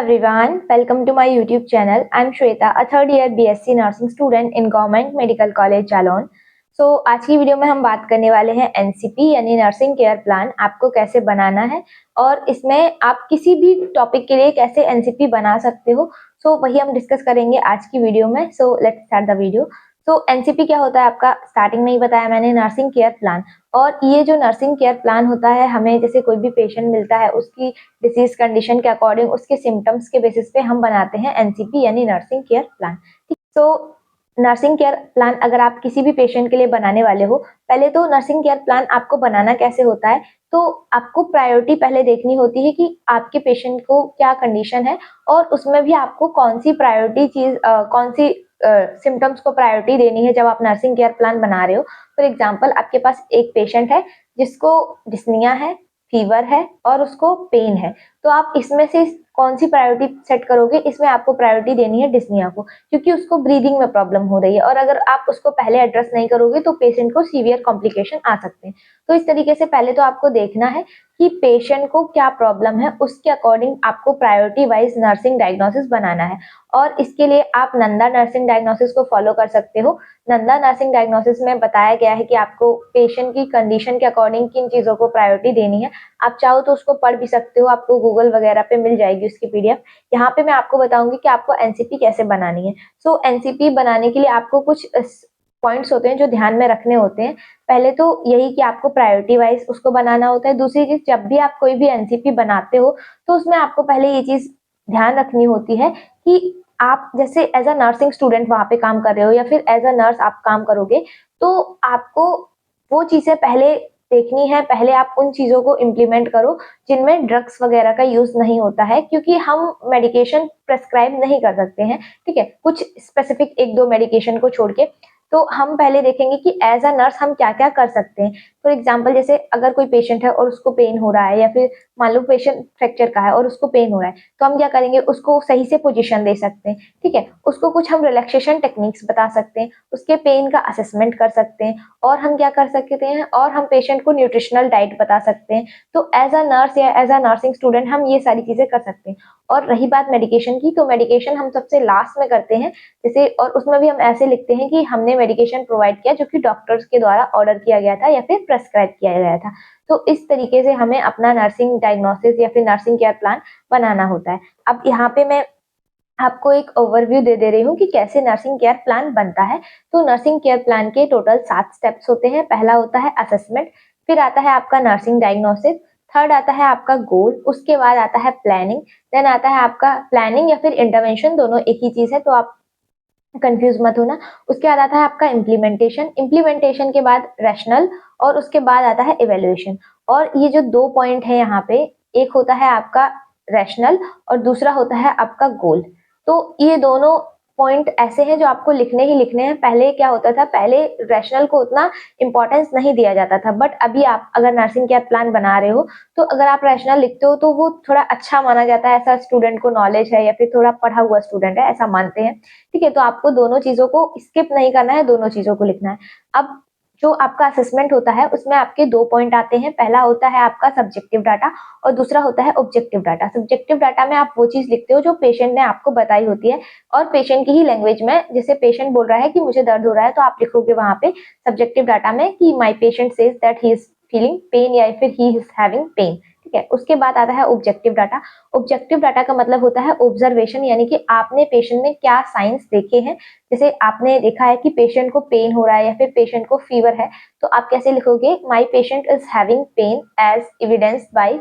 everyone, welcome to my YouTube channel. I'm Shweta, a third year BSc Nursing student in Government Medical College Jalaun. आज की video में हम बात करने वाले हैं एनसीपी यानी नर्सिंग केयर प्लान आपको कैसे बनाना है और इसमें आप किसी भी टॉपिक के लिए कैसे एनसीपी बना सकते हो। वही हम डिस्कस करेंगे आज की वीडियो में। Let's start the video. NCP क्या होता है आपका स्टार्टिंग में ही बताया मैंने, नर्सिंग केयर प्लान। और ये जो नर्सिंग केयर प्लान होता है, हमें जैसे कोई भी पेशेंट मिलता है उसकी डिसीज कंडीशन के अकॉर्डिंग उसके सिम्टम्स के बेसिस पे हम बनाते हैं एनसीपी यानी नर्सिंग केयर प्लान। ठीक, नर्सिंग केयर प्लान अगर आप किसी भी पेशेंट के लिए बनाने वाले हो, पहले तो नर्सिंग केयर प्लान आपको बनाना कैसे होता है, तो आपको प्रायोरिटी पहले देखनी होती है कि आपके पेशेंट को क्या कंडीशन है और उसमें भी आपको कौन सी प्रायोरिटी चीज कौन सी सिम्टम्स को प्रायोरिटी देनी है जब आप नर्सिंग केयर प्लान बना रहे हो। फॉर एग्जाम्पल, आपके पास एक पेशेंट है जिसको डिस्निया है, फीवर है और उसको पेन है, तो आप इसमें से कौन सी प्रायोरिटी सेट करोगे? इसमें आपको प्रायोरिटी देनी है डिस्निया को, क्योंकि उसको ब्रीदिंग में प्रॉब्लम हो रही है और अगर आप उसको पहले एड्रेस नहीं करोगे तो पेशेंट को सीवियर कॉम्प्लिकेशन आ सकते हैं। तो इस तरीके से पहले तो आपको देखना है कि पेशेंट को क्या प्रॉब्लम है, उसके अकॉर्डिंग आपको प्रायोरिटी वाइज नर्सिंग डायग्नोसिस बनाना है। और इसके लिए आप नंदा नर्सिंग डायग्नोसिस को फॉलो कर सकते हो। नंदा नर्सिंग डायग्नोसिस में बताया गया है कि आपको पेशेंट की कंडीशन के अकॉर्डिंग किन चीजों को प्रायोरिटी देनी है। आप चाहो तो उसको पढ़ भी सकते हो, आपको गूगल वगैरह पे मिल जाएगी उसकी पीडीएफ। यहाँ पे मैं आपको बताऊंगी कि आपको एनसीपी कैसे बनानी है। एनसीपी बनाने के लिए आपको कुछ पॉइंट्स होते हैं जो ध्यान में रखने होते हैं। पहले तो यही कि आपको प्रायोरिटी वाइज उसको बनाना होता है। दूसरी चीज, जब भी आप कोई भी एनसीपी बनाते हो तो उसमें आपको पहले ये चीज ध्यान रखनी होती है कि आप जैसे एज अ नर्सिंग स्टूडेंट वहां पे काम कर रहे हो या फिर एज अ नर्स आप काम करोगे, तो आपको वो चीजें पहले देखनी है। पहले आप उन चीजों को इम्प्लीमेंट करो जिनमें ड्रग्स वगैरह का यूज नहीं होता है, क्योंकि हम मेडिकेशन प्रेस्क्राइब नहीं कर सकते हैं। ठीक है, कुछ स्पेसिफिक एक दो मेडिकेशन को छोड़ के। तो हम पहले देखेंगे कि एज अ नर्स हम क्या क्या कर सकते हैं। फॉर एग्जाम्पल, जैसे अगर कोई पेशेंट है और उसको पेन हो रहा है या फिर मान लो पेशेंट फ्रैक्चर का है और उसको पेन हो रहा है, तो हम क्या करेंगे, उसको सही से पोजीशन दे सकते हैं। ठीक है, उसको कुछ हम रिलैक्सेशन टेक्निक्स बता सकते हैं, उसके पेन का असेसमेंट कर सकते हैं और हम क्या कर सकते हैं, और हम पेशेंट को न्यूट्रिशनल डाइट बता सकते हैं। तो एज अ नर्स या एज अ नर्सिंग स्टूडेंट हम ये सारी चीजें कर सकते हैं। और रही बात मेडिकेशन की, तो मेडिकेशन हम सबसे लास्ट में करते हैं जैसे, और उसमें भी हम ऐसे लिखते हैं कि हमने मेडिकेशन प्रोवाइड किया जो कि डॉक्टर्स के द्वारा ऑर्डर किया गया था या फिर प्रेस्क्राइब किया गया था। तो इस तरीके से हमें अपना नर्सिंग डायग्नोसिस या फिर नर्सिंग केयर प्लान बनाना होता है। अब यहाँ पे मैं आपको एक ओवरव्यू दे रही हूँ कि कैसे नर्सिंग केयर प्लान बनता है। तो नर्सिंग केयर प्लान के टोटल 7 स्टेप्स होते हैं। पहला होता है असेसमेंट, फिर आता है आपका नर्सिंग डायग्नोसिस, थर्ड आता है आपका गोल, उसके बाद आता है प्लानिंग, देन आता है आपका प्लानिंग या फिर इंटरवेंशन, दोनों एक ही चीज है तो आप कंफ्यूज मत होना। उसके बाद आता है आपका इम्प्लीमेंटेशन, इम्प्लीमेंटेशन के बाद रैशनल और उसके बाद आता है इवेल्युएशन। और ये जो 2 पॉइंट है यहाँ पे, एक होता है आपका रैशनल और दूसरा होता है आपका गोल। तो ये दोनों पॉइंट ऐसे हैं जो आपको लिखने ही लिखने हैं। पहले क्या होता था, पहले रैशनल को उतना इंपॉर्टेंस नहीं दिया जाता था, बट अभी आप अगर नर्सिंग केयर प्लान बना रहे हो तो अगर आप रैशनल लिखते हो तो वो थोड़ा अच्छा माना जाता है, ऐसा स्टूडेंट को नॉलेज है या फिर थोड़ा पढ़ा हुआ स्टूडेंट है ऐसा मानते हैं। ठीक है, तो आपको दोनों चीजों को स्किप नहीं करना है, दोनों चीजों को लिखना है। अब जो आपका असेसमेंट होता है उसमें आपके 2 पॉइंट आते हैं। पहला होता है आपका सब्जेक्टिव डाटा और दूसरा होता है ऑब्जेक्टिव डाटा। सब्जेक्टिव डाटा में आप वो चीज लिखते हो जो पेशेंट ने आपको बताई होती है और पेशेंट की ही लैंग्वेज में। जैसे पेशेंट बोल रहा है कि मुझे दर्द हो रहा है, तो आप लिखोगे वहां पे सब्जेक्टिव डाटा में कि my patient says that he is feeling pen या फिर ही इज हैविंग पेन। ठीक है, उसके बाद आता है ऑब्जेक्टिव डाटा। ऑब्जेक्टिव डाटा का मतलब होता है ऑब्जर्वेशन, यानी कि आपने पेशेंट में क्या साइंस देखे हैं। जैसे आपने देखा है कि पेशेंट को पेन हो रहा है या फिर पेशेंट को फीवर है, तो आप कैसे लिखोगे, my patient is having pain as evidenced by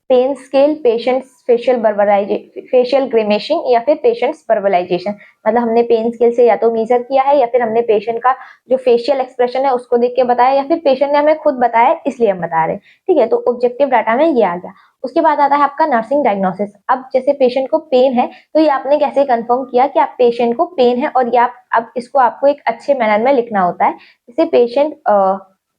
pain scale, patients facial grimacing या फिर पेशेंट्स वर्बलाइजेशन। मतलब हमने पेन स्केल से या तो मीजर किया है या फिर हमने पेशेंट का जो फेशियल एक्सप्रेशन है उसको देख के बताया या फिर पेशेंट ने हमें खुद बताया इसलिए हम बता रहे हैं। ठीक है, तो ऑब्जेक्टिव डाटा में ये आ गया। उसके बाद आता है आपका नर्सिंग डायग्नोसिस। अब जैसे पेशेंट को पेन है, तो ये आपने कैसे कंफर्म किया कि आप पेशेंट को पेन है, और ये आप अब इसको आपको एक अच्छे मैनर में लिखना होता है। जैसे पेशेंट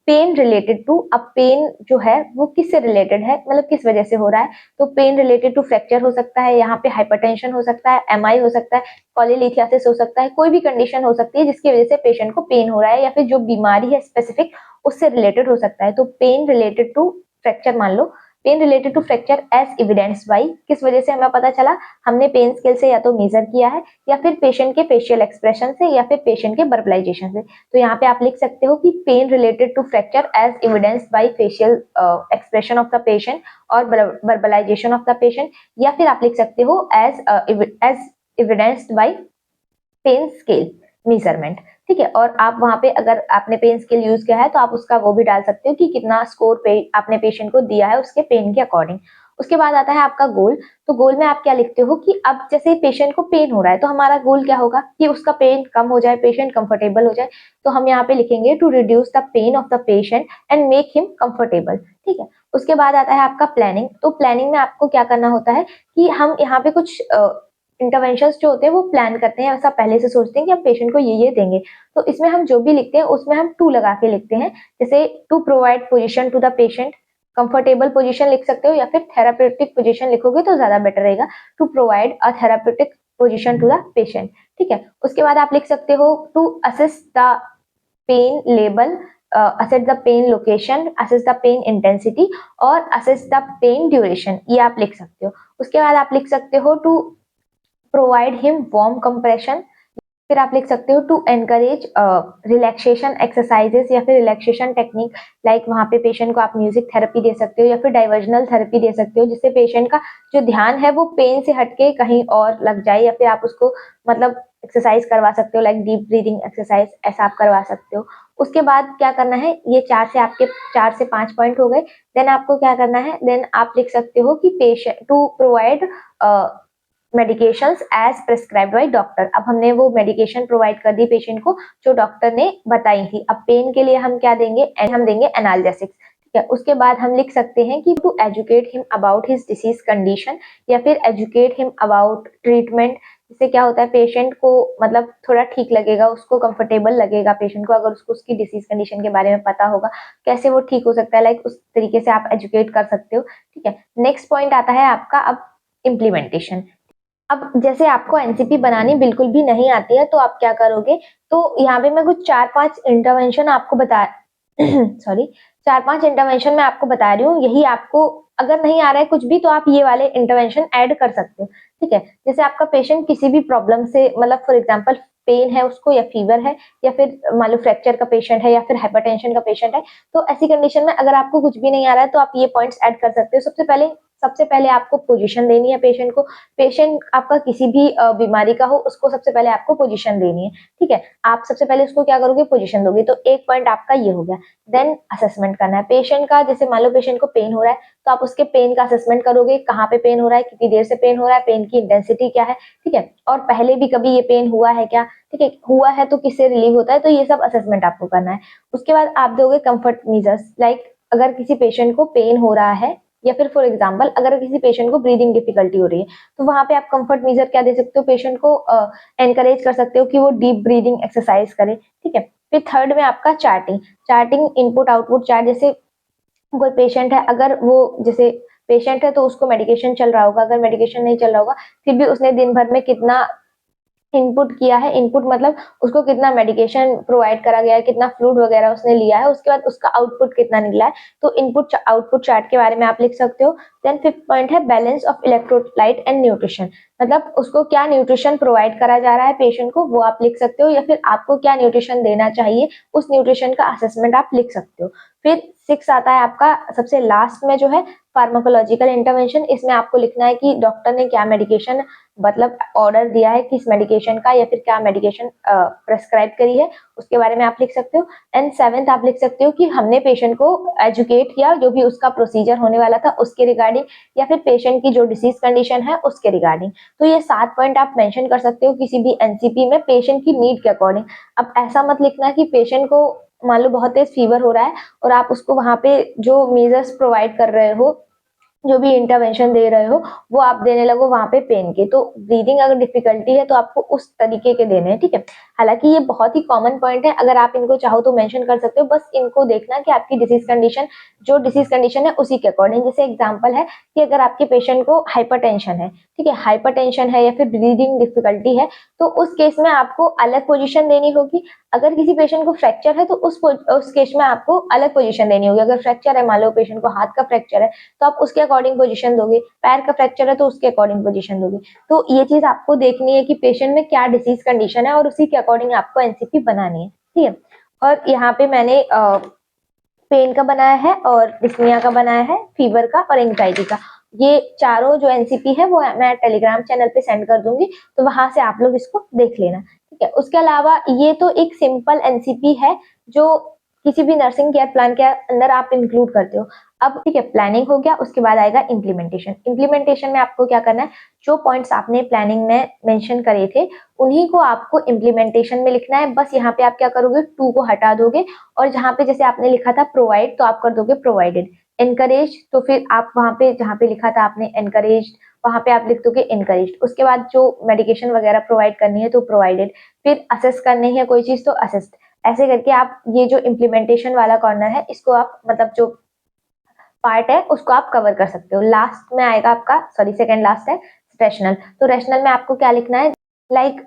पेन रिलेटेड टू, अब पेन जो है वो किससे रिलेटेड है, मतलब किस वजह से हो रहा है। तो पेन रिलेटेड टू फ्रैक्चर हो सकता है, यहाँ पे हाइपरटेंशन हो सकता है, एमआई हो सकता है, कॉलीलिथियासिस हो सकता है, कोई भी कंडीशन हो सकती है जिसकी वजह से पेशेंट को पेन हो रहा है या फिर जो बीमारी है स्पेसिफिक उससे रिलेटेड हो सकता है। तो पेन रिलेटेड टू फ्रैक्चर मान लो, pain related to fracture as evidenced by, किस वजह से हमें पता चला, हमने पेन स्केल से या तो मेजर किया है या फिर पेशेंट के फेशियल एक्सप्रेशन से या फिर पेशेंट के वर्बलाइजेशन से। तो यहाँ पे आप लिख सकते हो कि pain related to fracture as evidenced by facial expression of the patient और वर्बलाइजेशन ऑफ द पेशेंट, या फिर आप लिख सकते हो as evidenced by pain scale measurement. ठीक है, और आप वहां पे अगर आपने पेन स्केल यूज किया है तो आप उसका वो भी डाल सकते हो कि कितना स्कोर पे आपने पेशेंट को दिया है उसके पेन के अकॉर्डिंग। उसके बाद आता है आपका गोल। तो गोल में आप क्या लिखते हो कि अब जैसे पेशेंट को पेन हो रहा है तो हमारा गोल क्या होगा कि उसका पेन कम हो जाए, पेशेंट कंफर्टेबल हो जाए। तो हम यहाँ पे लिखेंगे to reduce the pain of the patient and make him comfortable. ठीक है, उसके बाद आता है आपका प्लानिंग। तो प्लानिंग में आपको क्या करना होता है कि हम यहाँ पे कुछ इंटरवेंशंस जो होते हैं वो प्लान करते हैं, ऐसा पहले से सोचते हैं कि हम पेशेंट को ये देंगे। तो इसमें हम जो भी लिखते हैं उसमें हम टू लगा के लिखते हैं, जैसे to provide position to the patient, comfortable position लिख सकते हो या फिर थेरापेटिक पोजीशन लिखोगे तो ज्यादा बेटर रहेगा, to provide a therapeutic position to the patient. ठीक है, उसके बाद आप लिख सकते हो to assess the pain level, assess the pain location, assess the pain intensity और assess the pain duration, ये आप लिख सकते हो। उसके बाद आप लिख सकते हो to provide him warm compression, फिर आप लिख सकते हो टू एनकरेज रिलैक्सेशन एक्सरसाइजेस या फिर रिलैक्सेशन टेक्निक, लाइक वहाँ पे पेशेंट को आप म्यूजिक थेरेपी दे सकते हो या फिर डाइवर्जनल थेरेपी दे सकते हो, जिससे पेशेंट का जो ध्यान है वो पेन से हटके कहीं और लग जाए, या फिर आप उसको मतलब एक्सरसाइज करवा सकते हो, लाइक डीप ब्रीदिंग एक्सरसाइज, ऐसा आप करवा सकते हो। उसके बाद क्या करना है, ये 4 से 5 पॉइंट हो गए। देन आपको क्या करना है, देन आप लिख सकते हो कि patient to provide medications as prescribed by doctor. अब हमने वो मेडिकेशन प्रोवाइड कर दी पेशेंट को जो डॉक्टर ने बताई थी। अब पेन के लिए हम क्या देंगे, हम देंगे एनाल्जेसिक्स। ठीक है, उसके बाद हम लिख सकते हैं कि to educate him about his disease condition या फिर एजुकेट हिम अबाउट ट्रीटमेंट। इससे क्या होता है, पेशेंट को मतलब थोड़ा ठीक लगेगा, उसको कंफर्टेबल लगेगा पेशेंट को, अगर उसको उसकी डिसीज कंडीशन के बारे में पता होगा, कैसे वो ठीक हो सकता है, लाइक उस तरीके से आप एजुकेट कर सकते हो। ठीक है, नेक्स्ट पॉइंट आता है आपका अब इम्प्लीमेंटेशन। अब जैसे आपको एनसीपी बनानी बिल्कुल भी नहीं आती है तो आप क्या करोगे, तो यहाँ पे मैं कुछ 4-5 इंटरवेंशन आपको बता सॉरी 4-5 इंटरवेंशन मैं आपको बता रही हूँ, यही आपको अगर नहीं आ रहा है कुछ भी तो आप ये वाले इंटरवेंशन ऐड कर सकते हो। ठीक है, जैसे आपका पेशेंट किसी भी प्रॉब्लम से मतलब फॉर एग्जांपल पेन है उसको या फीवर है या फिर मान लो फ्रैक्चर का पेशेंट है या फिर हाइपरटेंशन का पेशेंट है, तो ऐसी कंडीशन में अगर आपको कुछ भी नहीं आ रहा है तो आप ये पॉइंट्स ऐड कर सकते हो। सबसे पहले आपको पोजीशन देनी है पेशेंट को। पेशेंट आपका किसी भी बीमारी का हो उसको सबसे पहले आपको पोजीशन देनी है। ठीक है, आप सबसे पहले उसको क्या करोगे, पोजीशन दोगे। तो एक पॉइंट आपका ये हो गया। देन असेसमेंट करना है पेशेंट का, जैसे मान लो पेशेंट को पेन हो रहा है तो आप उसके पेन का असेसमेंट करोगे, कहाँ पे पेन हो रहा है, कितनी देर से पेन हो रहा है, पेन की इंटेंसिटी क्या है। ठीक है, और पहले भी कभी ये पेन हुआ है क्या, ठीक है, हुआ है तो किससे रिलीव होता है, तो ये सब असेसमेंट आपको करना है। उसके बाद आप दोगे कंफर्ट मेजर्स, लाइक अगर किसी पेशेंट को पेन हो रहा है या फिर फॉर एग्जांपल अगर किसी पेशेंट को ब्रीदिंग डिफिकल्टी हो रही है तो वहां पे आप कंफर्ट मेजर क्या दे सकते हो, पेशेंट को एनकरेज कर सकते हो कि वो डीप ब्रीदिंग एक्सरसाइज करे। ठीक है, फिर थर्ड में आपका चार्टिंग इनपुट आउटपुट चार्ट, जैसे कोई पेशेंट है, अगर वो जैसे पेशेंट है तो उसको मेडिकेशन चल रहा होगा, अगर मेडिकेशन नहीं चल रहा होगा फिर भी उसने दिन भर में कितना इनपुट किया है, इनपुट मतलब उसको कितना मेडिकेशन प्रोवाइड करा गया है, कितना फ्लूइड वगैरह उसने लिया है, उसके बाद उसका आउटपुट कितना निकला है, तो इनपुट आउटपुट चार्ट के बारे में आप लिख सकते हो। देन फिफ्थ पॉइंट है balance of electrolyte and nutrition, मतलब उसको क्या न्यूट्रिशन प्रोवाइड करा जा रहा है पेशेंट को वो आप लिख सकते हो, या फिर आपको क्या न्यूट्रिशन देना चाहिए उस न्यूट्रिशन का असेसमेंट आप लिख सकते हो। फिर 6 आता है आपका सबसे लास्ट में जो है फार्माकोलॉजिकल इंटरवेंशन। इसमें आपको लिखना है कि डॉक्टर ने क्या मेडिकेशन मतलब ऑर्डर दिया है किस मेडिकेशन का, या फिर क्या मेडिकेशन प्रेस्क्राइब करी है उसके बारे में आप लिख सकते हो। एंड 7th आप लिख सकते हो कि हमने पेशेंट को एजुकेट किया जो भी उसका प्रोसीजर होने वाला था उसके रिगार्डिंग, या फिर पेशेंट की जो डिसीज कंडीशन है उसके रिगार्डिंग। तो ये 7 पॉइंट आप मेंशन कर सकते हो किसी भी एनसीपी में पेशेंट की नीड के अकॉर्डिंग। अब ऐसा मत लिखना कि पेशेंट को मान लो बहुत तेज फीवर हो रहा है और आप उसको वहां पे जो मेजर्स प्रोवाइड कर रहे हो, जो भी इंटरवेंशन दे रहे हो वो आप देने लगो वहां पे पेन के। तो ब्रीदिंग अगर डिफिकल्टी है तो आपको उस तरीके के देने हैं। ठीक है, हालांकि ये बहुत ही कॉमन पॉइंट है, अगर आप इनको चाहो तो मेंशन कर सकते हो, बस इनको देखना कि आपकी डिसीज कंडीशन जो डिसीज कंडीशन है उसी के अकॉर्डिंग। जैसे एग्जांपल है कि अगर आपके पेशेंट को हाइपरटेंशन है, ठीक है, हाइपरटेंशन है या फिर ब्रीदिंग डिफिकल्टी है, तो उस केस में आपको अलग पोजीशन देनी होगी। अगर किसी पेशेंट को फ्रैक्चर है तो उस केस में आपको अलग पोजीशन देनी होगी। अगर फ्रैक्चर है, मान लो पेशेंट को हाथ का फ्रैक्चर है, तो आप उसके अकॉर्डिंग पोजीशन दोगे। पैर का फ्रैक्चर है तो उसके अकॉर्डिंग पोजीशन दोगे। तो ये चीज आपको देखनी है कि पेशेंट में क्या डिसीज कंडीशन है और उसी के अकॉर्डिंग आपको एनसीपी बनानी है, ठीक है। और यहाँ पे मैंने पेन का बनाया है और डिस्निया का बनाया है, फीवर का और एंग्जाइटी का। ये चारों जो एनसीपी है वो मैं टेलीग्राम चैनल पे सेंड कर दूंगी, तो वहां से आप लोग इसको देख लेना, ठीक है। उसके अलावा ये तो एक सिंपल एनसीपी है जो किसी भी नर्सिंग केयर प्लान के अंदर आप इंक्लूड करते हो। अब ठीक है, प्लानिंग हो गया, उसके बाद आएगा इम्प्लीमेंटेशन। इम्प्लीमेंटेशन में आपको क्या करना है, जो पॉइंट्स आपने प्लानिंग में मेंशन करे थे उन्हीं को आपको इम्प्लीमेंटेशन में लिखना है। बस यहाँ पे आप क्या करोगे, टू को हटा दोगे और जहाँ पे जैसे आपने लिखा था प्रोवाइड, तो आप कर दोगे प्रोवाइडेड। एनकरेज, तो फिर आप वहां पे जहाँ पे लिखा था आपने एनकरेज, वहां पे आप लिख दोगे एनकरेज। उसके बाद जो मेडिकेशन वगैरह प्रोवाइड करनी है तो प्रोवाइडेड। फिर असेस करनी है कोई चीज तो असेस्ड। ऐसे करके आप ये जो इम्प्लीमेंटेशन वाला कॉर्नर है इसको आप मतलब जो पार्ट है उसको आप कवर कर सकते हो। लास्ट में आएगा आपका, सॉरी सेकंड लास्ट है रेशनल। तो रेशनल में आपको क्या लिखना है, लाइक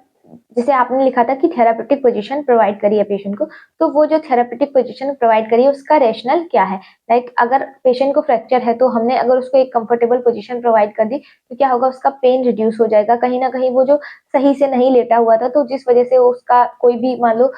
जैसे आपने लिखा था कि थेरापेटिक पोजीशन प्रोवाइड करी है पेशेंट को, तो वो जो थेरापेटिक पोजीशन प्रोवाइड करी है उसका रेशनल क्या है। लाइक अगर पेशेंट को फ्रैक्चर है तो हमने अगर उसको एक कंफर्टेबल पोजीशन प्रोवाइड कर दी तो क्या होगा, उसका पेन रिड्यूस हो जाएगा। कहीं ना कहीं वो जो सही से नहीं लेटा हुआ था तो जिस वजह से उसका कोई भी मान लो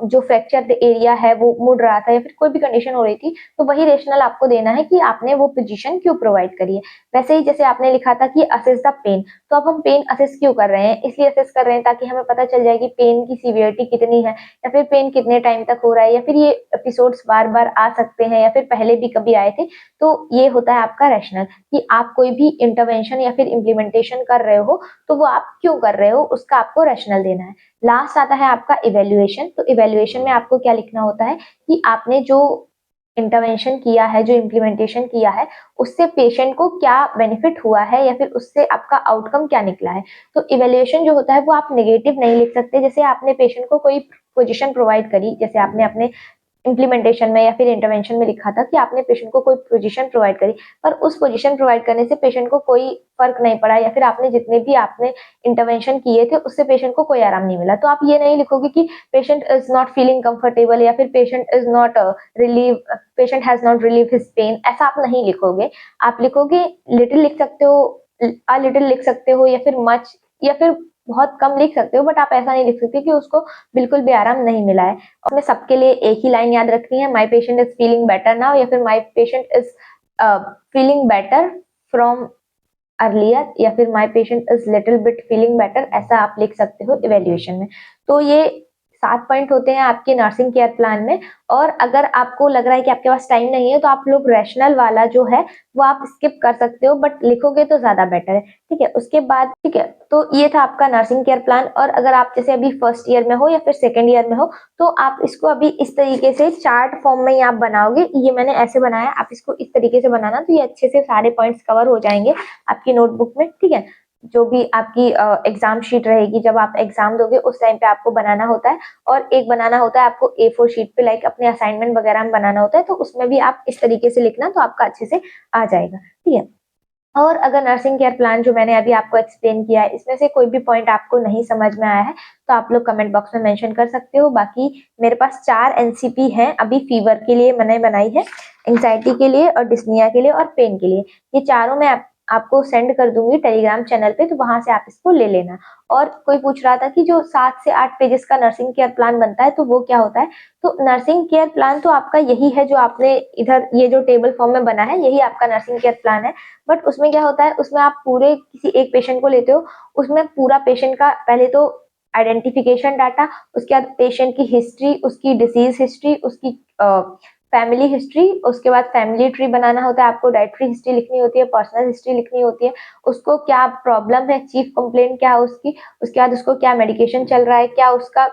जो फ्रैक्चर एरिया है वो मुड़ रहा था या फिर कोई भी कंडीशन हो रही थी, तो वही रेशनल आपको देना है कि आपने वो पोजीशन क्यों प्रोवाइड करी है। वैसे ही जैसे आपने लिखा था कि असेस द पेन, तो अब हम पेन असेस क्यों कर रहे हैं, इसलिए असेस कर रहे हैं ताकि हमें पता चल जाए कि पेन की सीवियरिटी कितनी है या फिर पेन कितने टाइम तक हो रहा है या फिर ये एपिसोड्स बार बार आ सकते हैं या फिर पहले भी कभी आए थे। तो ये होता है आपका रैशनल कि आप कोई भी इंटरवेंशन या फिर इम्प्लीमेंटेशन कर रहे हो तो वो आप क्यों कर रहे हो, उसका आपको रैशनल देना है। लास्ट आता है आपका इवेल्युएशन। तो इवेल्युएशन में आपको क्या लिखना होता है कि आपने जो इंटरवेंशन किया है, जो इम्प्लीमेंटेशन किया है, उससे पेशेंट को क्या बेनिफिट हुआ है या फिर उससे आपका आउटकम क्या निकला है। तो इवेल्युएशन जो होता है वो आप नेगेटिव नहीं लिख सकते। जैसे आपने पेशेंट को कोई पोजीशन प्रोवाइड करी, जैसे आपने अपने इम्प्लीमेंटेशन में या फिर इंटरवेंशन में लिखा था कि आपने पेशेंट को कोई पोजीशन प्रोवाइड करी, पर उस पोजीशन प्रोवाइड करने से पेशेंट को कोई फर्क नहीं पड़ा या फिर आपने जितने भी आपने इंटरवेंशन किए थे उससे पेशेंट को कोई आराम नहीं मिला, तो आप ये नहीं लिखोगे कि patient is not feeling comfortable या फिर patient is not relieve, patient has not relieve his pain, ऐसा आप नहीं लिखोगे। आप लिखोगे लिटिल लिख सकते हो, अ लिटिल लिख सकते हो या फिर मच या फिर बहुत कम लिख सकते हो, बट आप ऐसा नहीं लिख सकते कि उसको बिल्कुल भी आराम नहीं मिला है। और हमें सबके लिए एक ही लाइन याद रखनी है, माई patient is feeling better now या फिर माई patient is feeling better from earlier या फिर माई patient is little bit feeling better, ऐसा आप लिख सकते हो इवेल्युएशन में। तो ये 7 पॉइंट होते हैं आपके नर्सिंग केयर प्लान में। और अगर आपको लग रहा है कि आपके पास टाइम नहीं है तो आप लोग रैशनल वाला जो है वो आप स्किप कर सकते हो, बट लिखोगे तो ज्यादा बेटर है, ठीक है। उसके बाद ठीक है, तो ये था आपका नर्सिंग केयर प्लान। और अगर आप जैसे अभी फर्स्ट ईयर में हो या फिर सेकेंड ईयर में हो तो आप इसको अभी इस तरीके से चार्ट फॉर्म में ही आप बनाओगे। ये मैंने ऐसे बनाया, आप इसको इस तरीके से बनाना, तो ये अच्छे से सारे पॉइंट्स कवर हो जाएंगे आपकी नोटबुक में, ठीक है। जो भी आपकी एग्जाम शीट रहेगी, जब आप एग्जाम दोगे उस टाइम पे आपको बनाना होता है। और एक बनाना होता है आपको A4 शीट पे, लाइक अपने असाइनमेंट वगैरह में बनाना होता है, तो उसमें भी आप इस तरीके से लिखना, तो आपका अच्छे से आ जाएगा, ठीक है। और अगर नर्सिंग केयर प्लान जो मैंने अभी आपको एक्सप्लेन किया है इसमें से कोई भी पॉइंट आपको नहीं समझ में आया है तो आप लोग कमेंट बॉक्स में मेंशन कर सकते हो। बाकी मेरे पास 4 एनसीपी हैं अभी फीवर के लिए मैंने बनाई है, एंजाइटी के लिए और डिस्निया के लिए और पेन के लिए। ये चारों मैं आपको सेंड कर दूंगी टेलीग्राम चैनल पे, तो वहां से आप इसको ले लेना। और कोई पूछ रहा था कि जो 7 से 8 पेजेस का नर्सिंग केयर प्लान बनता है तो वो क्या होता है। तो नर्सिंग केयर प्लान तो आपका यही है जो आपने इधर ये जो टेबल फॉर्म में बना है, यही आपका नर्सिंग केयर प्लान है। बट उसमें क्या होता है, उसमें आप पूरे किसी एक पेशेंट को लेते हो, उसमें पूरा पेशेंट का पहले तो आइडेंटिफिकेशन डाटा, उसके बाद पेशेंट की हिस्ट्री, उसकी डिसीज हिस्ट्री, उसकी फैमिली हिस्ट्री, उसके बाद फैमिली ट्री बनाना होता है, आपको डाइटरी हिस्ट्री लिखनी होती है, पर्सनल हिस्ट्री लिखनी होती है, उसको क्या प्रॉब्लम है, चीफ कंप्लेंट क्या है उसकी, उसके बाद उसको क्या मेडिकेशन चल रहा है, क्या उसका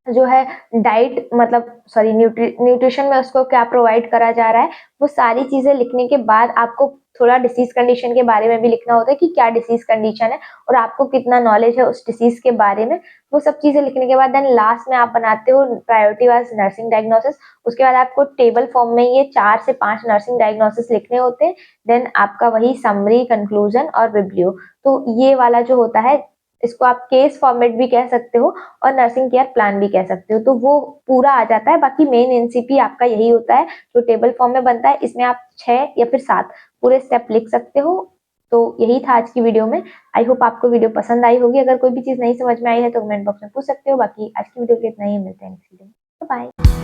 जो है डाइट मतलब सॉरी न्यूट्रिशन में उसको क्या प्रोवाइड करा जा रहा है, वो सारी चीजें लिखने के बाद आपको थोड़ा डिसीज कंडीशन के बारे में भी लिखना होता है कि क्या डिसीज कंडीशन है और आपको कितना नॉलेज है उस डिसीज के बारे में। वो सब चीजें लिखने के बाद देन लास्ट में आप बनाते हो प्रायोरिटी वाइज नर्सिंग डायग्नोसिस। उसके बाद आपको टेबल फॉर्म में ये 4 से 5 नर्सिंग डायग्नोसिस लिखने होते हैं। देन आपका वही समरी, कंक्लूजन और रिव्यू। तो ये वाला जो होता है, इसको आप केस फॉर्मेट भी कह सकते हो और नर्सिंग केयर प्लान भी कह सकते हो। तो वो पूरा आ जाता है। बाकी मेन एनसीपी आपका यही होता है जो टेबल फॉर्म में बनता है। इसमें आप 6 या फिर 7 पूरे स्टेप लिख सकते हो। तो यही था आज की वीडियो में। आई होप आपको वीडियो पसंद आई होगी। अगर कोई भी चीज नहीं समझ में आई है तो कमेंट बॉक्स में पूछ सकते हो। बाकी आज की वीडियो के लिए इतना ही, मिलते हैं नेक्स्ट वीडियो में। बाय।